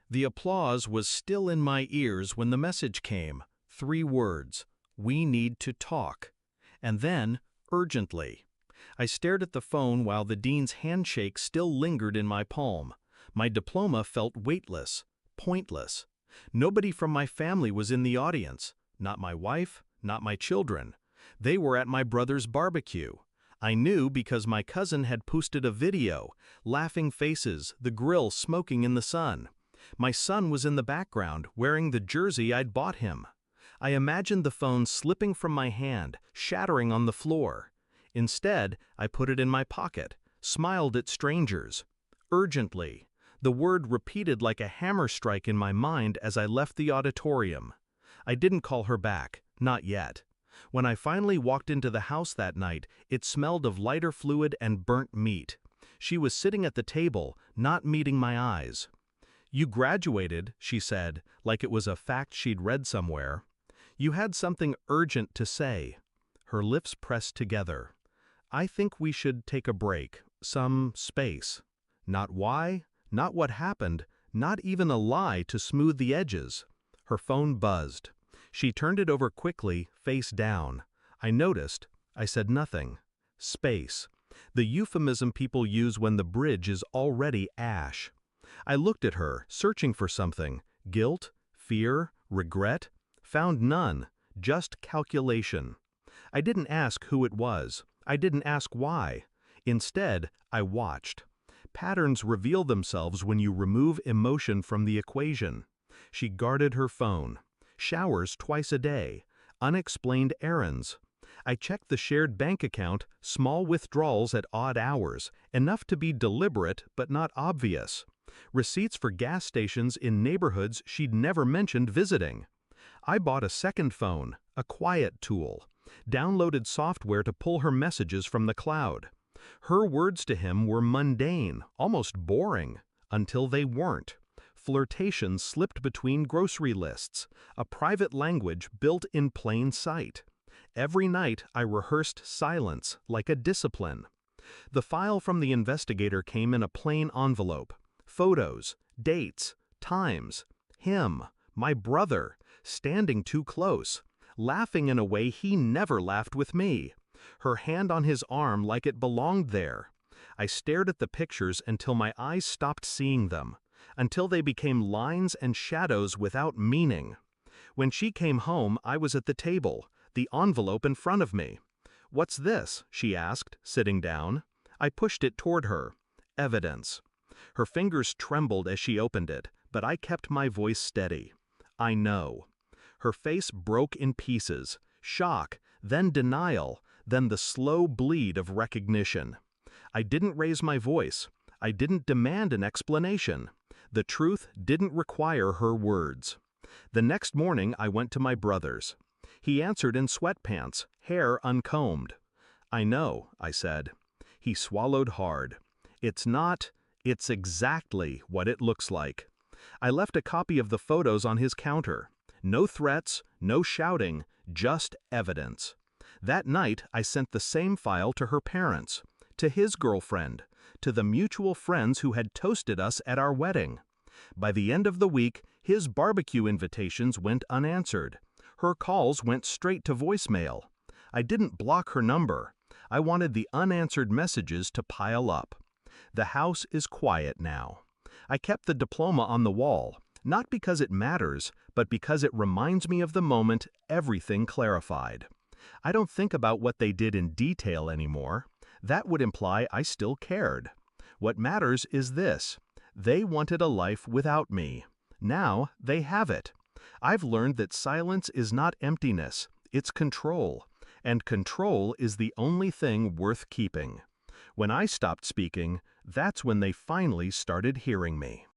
The applause was still in my ears when the message came. 3 words: "We need to talk." And then, urgently. I stared at the phone while the dean's handshake still lingered in my palm. My diploma felt weightless, pointless. Nobody from my family was in the audience. Not my wife, not my children. They were at my brother's barbecue. I knew because my cousin had posted a video, laughing faces, the grill smoking in the sun. My son was in the background, wearing the jersey I'd bought him. I imagined the phone slipping from my hand, shattering on the floor. Instead, I put it in my pocket, smiled at strangers. Urgently. The word repeated like a hammer strike in my mind as I left the auditorium. I didn't call her back, not yet. When I finally walked into the house that night, it smelled of lighter fluid and burnt meat. She was sitting at the table, not meeting my eyes. "You graduated," she said, like it was a fact she'd read somewhere. "You had something urgent to say." Her lips pressed together. "I think we should take a break, some space." Not why, not what happened, not even a lie to smooth the edges. Her phone buzzed. She turned it over quickly, face down. I noticed. I said nothing. Space. The euphemism people use when the bridge is already ash. I looked at her, searching for something. Guilt, fear, regret. Found none. Just calculation. I didn't ask who it was. I didn't ask why. Instead, I watched. Patterns reveal themselves when you remove emotion from the equation. She guarded her phone. Showers twice a day. Unexplained errands. I checked the shared bank account, small withdrawals at odd hours, enough to be deliberate but not obvious. Receipts for gas stations in neighborhoods she'd never mentioned visiting. I bought a second phone, a quiet tool. Downloaded software to pull her messages from the cloud. Her words to him were mundane, almost boring, until they weren't. Flirtation slipped between grocery lists, a private language built in plain sight. Every night I rehearsed silence, like a discipline. The file from the investigator came in a plain envelope. Photos, dates, times. Him, my brother, standing too close, laughing in a way he never laughed with me. Her hand on his arm like it belonged there. I stared at the pictures until my eyes stopped seeing them, until they became lines and shadows without meaning. When she came home, I was at the table, the envelope in front of me. "What's this?" she asked, sitting down. I pushed it toward her. Evidence. Her fingers trembled as she opened it, but I kept my voice steady. "I know." Her face broke in pieces. Shock, then denial, then the slow bleed of recognition. I didn't raise my voice. I didn't demand an explanation. The truth didn't require her words. The next morning I went to my brother's. He answered in sweatpants, hair uncombed. "I know," I said. He swallowed hard. It's exactly what it looks like." I left a copy of the photos on his counter. No threats, no shouting, just evidence. That night, I sent the same file to her parents, to his girlfriend, to the mutual friends who had toasted us at our wedding. By the end of the week, his barbecue invitations went unanswered. Her calls went straight to voicemail. I didn't block her number. I wanted the unanswered messages to pile up. The house is quiet now. I kept the diploma on the wall, not because it matters, but because it reminds me of the moment everything clarified. I don't think about what they did in detail anymore. That would imply I still cared. What matters is this: they wanted a life without me. Now they have it. I've learned that silence is not emptiness, it's control. And control is the only thing worth keeping. When I stopped speaking, that's when they finally started hearing me.